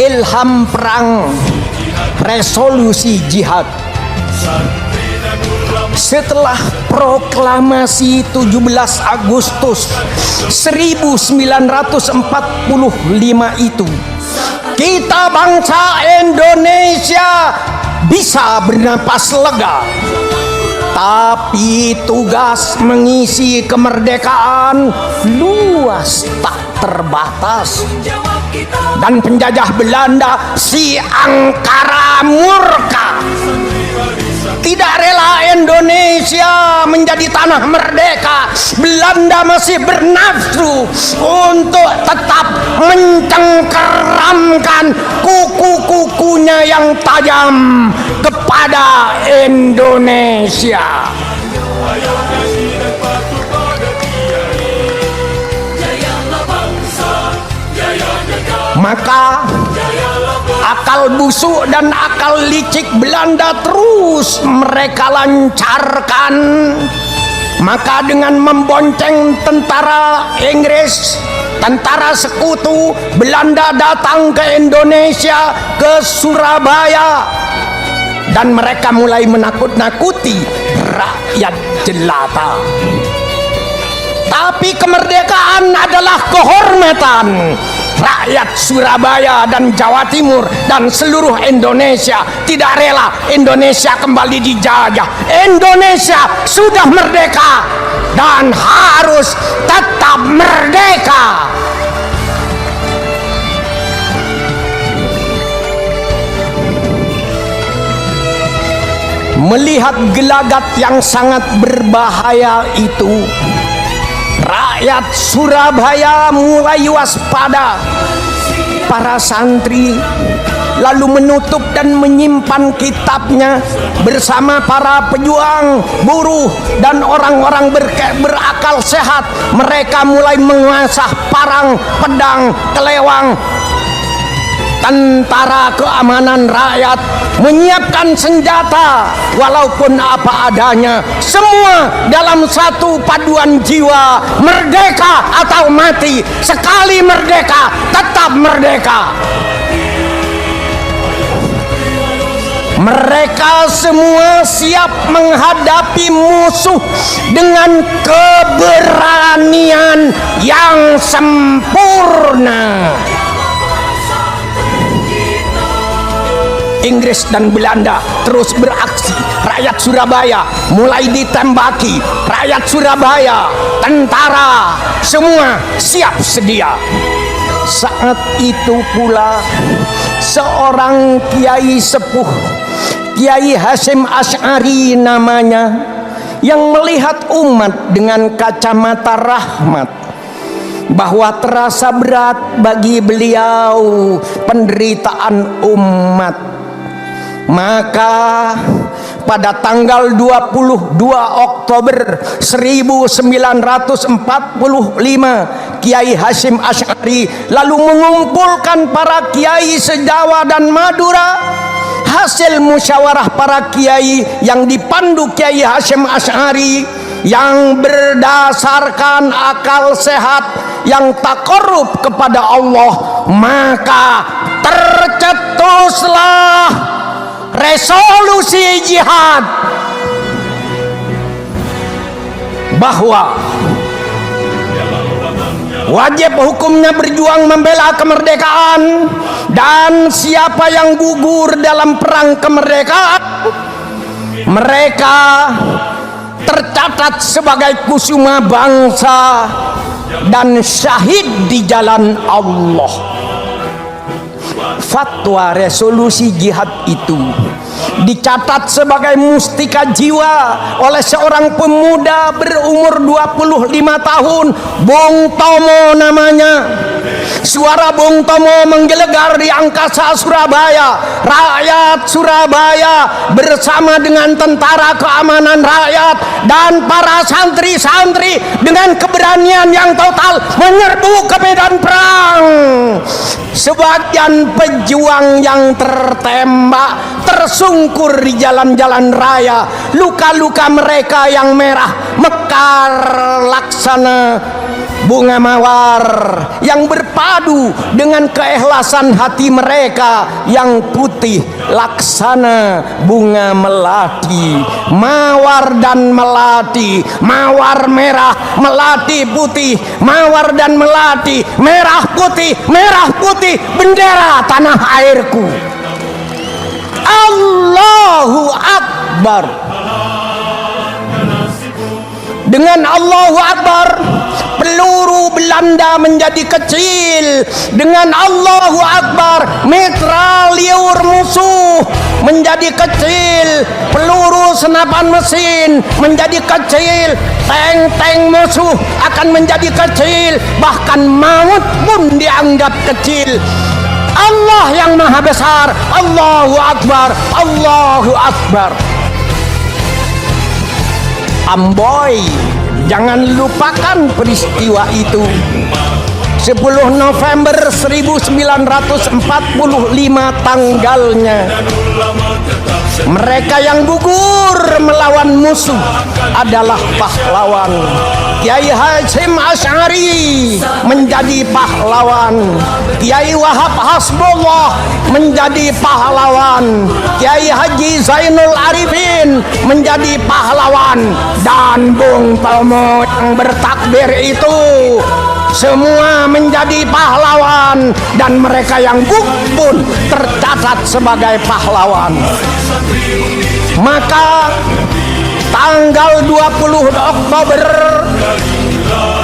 ilham perang, resolusi jihad. Setelah proklamasi 17 Agustus 1945 itu, kita bangsa Indonesia bisa bernapas lega. Tapi tugas mengisi kemerdekaan luas tak terbatas. Dan penjajah Belanda si angkara murka tidak rela Indonesia menjadi tanah merdeka. Belanda masih bernafsu untuk tetap mencengkeramkan kuku-kukunya yang tajam kepada Indonesia. Maka akal busuk dan akal licik Belanda terus mereka lancarkan. Maka dengan membonceng tentara Inggris, tentara sekutu, Belanda datang ke Indonesia, ke Surabaya, dan mereka mulai menakut-nakuti rakyat jelata. Tapi kemerdekaan adalah kehormatan. Rakyat Surabaya dan Jawa Timur dan seluruh Indonesia tidak rela Indonesia kembali dijajah. Indonesia sudah merdeka dan harus tetap merdeka. Melihat gelagat yang sangat berbahaya itu, rakyat Surabaya mulai waspada. Para santri lalu menutup dan menyimpan kitabnya bersama para pejuang, buruh, dan orang-orang berakal sehat. Mereka mulai mengasah parang, pedang, kelewang. Tentara keamanan rakyat menyiapkan senjata walaupun apa adanya, semua dalam satu paduan jiwa, merdeka atau mati. Sekali merdeka tetap merdeka. Mereka semua siap menghadapi musuh dengan keberanian yang sempurna. Inggris dan Belanda terus beraksi. Rakyat Surabaya mulai ditembaki. Rakyat Surabaya, tentara, semua siap sedia. Saat itu pula seorang kiai sepuh, Kiai Hasyim Asy'ari namanya, yang melihat umat dengan kacamata rahmat, bahwa terasa berat bagi beliau penderitaan umat. Maka pada tanggal 22 Oktober 1945, Kiai Hasyim Asy'ari lalu mengumpulkan para kiai se-Jawa dan Madura. Hasil musyawarah para kiai yang dipandu Kiai Hasyim Asy'ari, yang berdasarkan akal sehat, yang takarrub kepada Allah, maka tercetuslah resolusi jihad bahwa wajib hukumnya berjuang membela kemerdekaan, dan siapa yang gugur dalam perang kemerdekaan, mereka tercatat sebagai kusuma bangsa dan syahid di jalan Allah. Fatwa resolusi jihad itu dicatat sebagai mustika jiwa oleh seorang pemuda berumur 25 tahun, Bung Tomo namanya. Suara Bung Tomo menggelegar di angkasa Surabaya. Rakyat Surabaya bersama dengan tentara keamanan rakyat dan para santri-santri dengan keberanian yang total menyerbu ke medan perang. Sebagian pejuang yang tertembak tersungkur di jalan-jalan raya. Luka-luka mereka yang merah mekar laksana bunga mawar yang berpadu dengan keikhlasan hati mereka yang putih laksana bunga melati. Mawar dan melati, mawar merah, melati putih, mawar dan melati, merah putih, bendera tanah airku. Allahu Akbar. Dengan Allahu Akbar, peluru Belanda menjadi kecil. Dengan Allahu Akbar, mitraliur musuh menjadi kecil. Peluru senapan mesin menjadi kecil. Tank-tank musuh akan menjadi kecil. Bahkan maut pun dianggap kecil. Allah yang maha besar. Allahu Akbar, Allahu Akbar. Amboy, jangan lupakan peristiwa itu. 10 November 1945 tanggalnya. Mereka yang gugur melawan musuh adalah pahlawan. Kiai Hasyim Asy'ari menjadi pahlawan. Kiai Wahab Hasbullah menjadi pahlawan. Kiai Haji Zainul Arifin menjadi pahlawan. Dan Bung Tomo yang bertakbir itu semua menjadi pahlawan, dan mereka yang gugur pun tercatat sebagai pahlawan. Maka tanggal 20 Oktober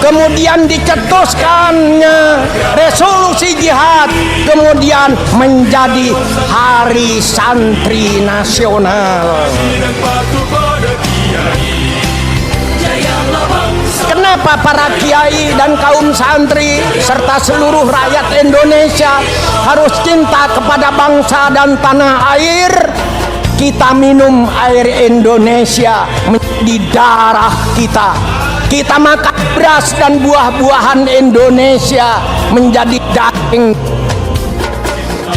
kemudian dicetuskannya resolusi jihad, kemudian menjadi Hari Santri Nasional. Kenapa para kiai dan kaum santri serta seluruh rakyat Indonesia harus cinta kepada bangsa dan tanah air? Kita minum air Indonesia menjadi darah kita. Kita makan beras dan buah-buahan Indonesia menjadi daging.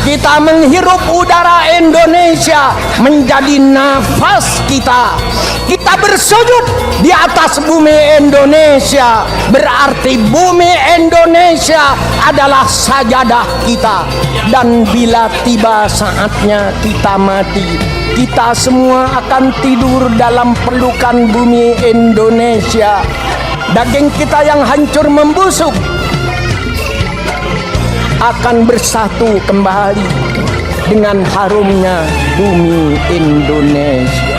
Kita menghirup udara Indonesia menjadi nafas kita. Kita bersujud di atas bumi Indonesia, berarti bumi Indonesia adalah sajadah kita. Dan bila tiba saatnya kita mati, kita semua akan tidur dalam pelukan bumi Indonesia. Daging kita yang hancur membusuk akan bersatu kembali dengan harumnya bumi Indonesia.